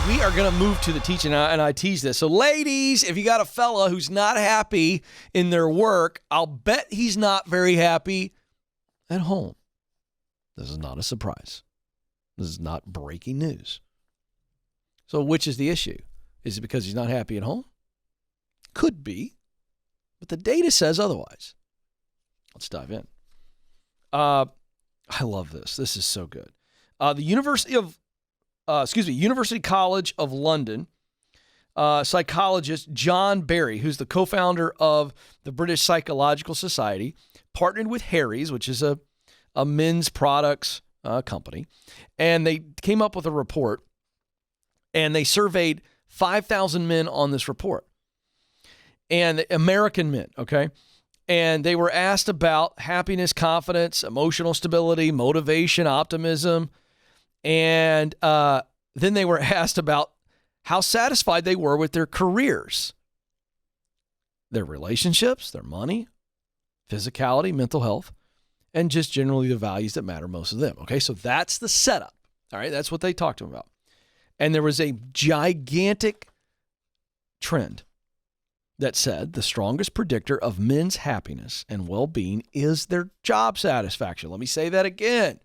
We are going to move to the teaching, and I tease this. So, ladies, if you got a fella who's not happy in their work, I'll bet he's not very happy at home. This is not a surprise. This is not breaking news. So, which is the issue? Is it because he's not happy at home? Could be, but the data says otherwise. Let's dive in. I love this. This is so good. The University College of London psychologist John Barry, who's the co-founder of the British Psychological Society, partnered with Harry's, which is a men's products company, and they came up with a report, and they surveyed 5,000 men on this report, and American men, okay? And they were asked about happiness, confidence, emotional stability, motivation, optimism, and then they were asked about how satisfied they were with their careers, their relationships, their money, physicality, mental health, and just generally the values that matter most to them. Okay, so that's the setup. All right, that's what they talked to them about. And there was a gigantic trend that said the strongest predictor of men's happiness and well-being is their job satisfaction. Let me say that again.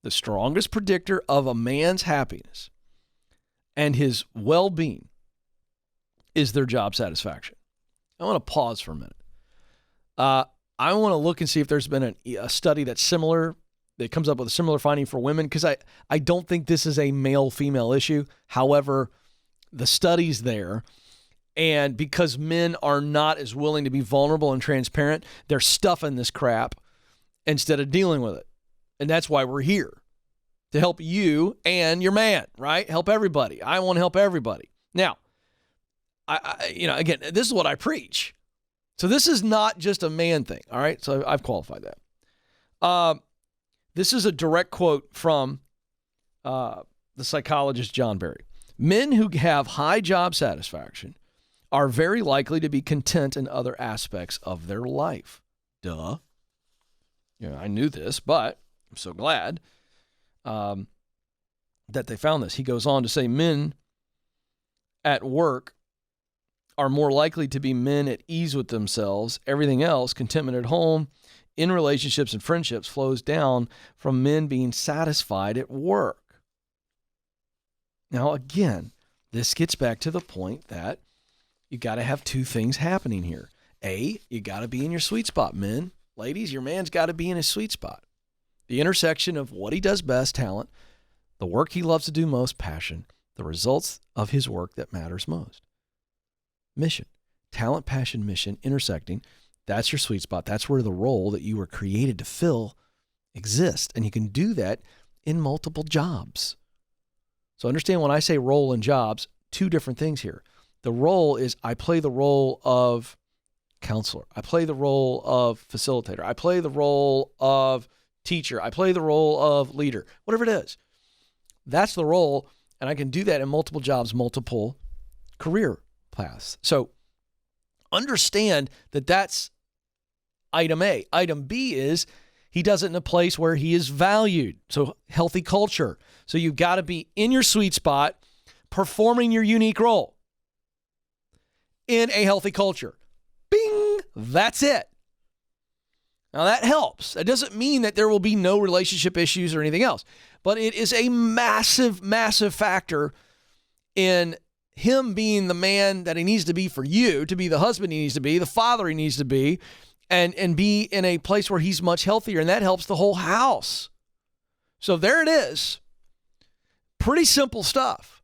The strongest predictor of a man's happiness and his well-being is their job satisfaction. I want to pause for a minute. I want to look and see if there's been a study that's similar, that comes up with a similar finding for women, because I don't think this is a male-female issue. However, the study's there, and because men are not as willing to be vulnerable and transparent, they're stuffing this crap instead of dealing with it. And that's why we're here, to help you and your man, right? Help everybody. I want to help everybody. Now, again, this is what I preach. So this is not just a man thing, all right? So I've qualified that. This is a direct quote from the psychologist John Barry. Men who have high job satisfaction are very likely to be content in other aspects of their life. Duh. I knew this, but I'm so glad that they found this. He goes on to say men at work are more likely to be men at ease with themselves. Everything else, contentment at home, in relationships and friendships, flows down from men being satisfied at work. Now, again, this gets back to the point that you got to have two things happening here. A, you got to be in your sweet spot, men. Ladies, your man's got to be in his sweet spot. The intersection of what he does best, talent, the work he loves to do most, passion, the results of his work that matters most. Mission, talent, passion, mission, intersecting. That's your sweet spot. That's where the role that you were created to fill exists. And you can do that in multiple jobs. So understand when I say role and jobs, two different things here. The role is I play the role of counselor. I play the role of facilitator. I play the role of teacher. I play the role of leader, whatever it is. That's the role. And I can do that in multiple jobs, multiple career paths. So understand that that's item A. Item B is he does it in a place where he is valued. So healthy culture. So you've got to be in your sweet spot, performing your unique role in a healthy culture. Bing! That's it. Now that helps. That doesn't mean that there will be no relationship issues or anything else, but it is a massive, massive factor in him being the man that he needs to be for you, to be the husband he needs to be, the father he needs to be, and be in a place where he's much healthier, and that helps the whole house. So there it is. Pretty simple stuff.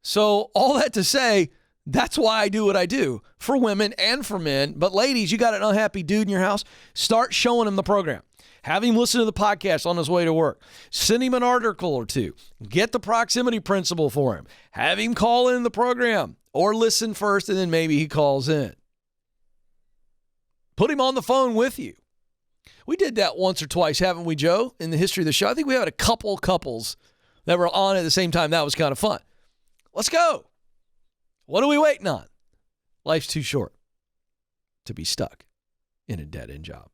So all that to say, that's why I do what I do for women and for men. But ladies, you got an unhappy dude in your house, start showing him the program. Have him listen to the podcast on his way to work. Send him an article or two. Get the proximity principle for him. Have him call in the program or listen first and then maybe he calls in. Put him on the phone with you. We did that once or twice, haven't we, Joe, in the history of the show? I think we had a couple couples that were on at the same time. That was kind of fun. Let's go. What are we waiting on? Life's too short to be stuck in a dead-end job.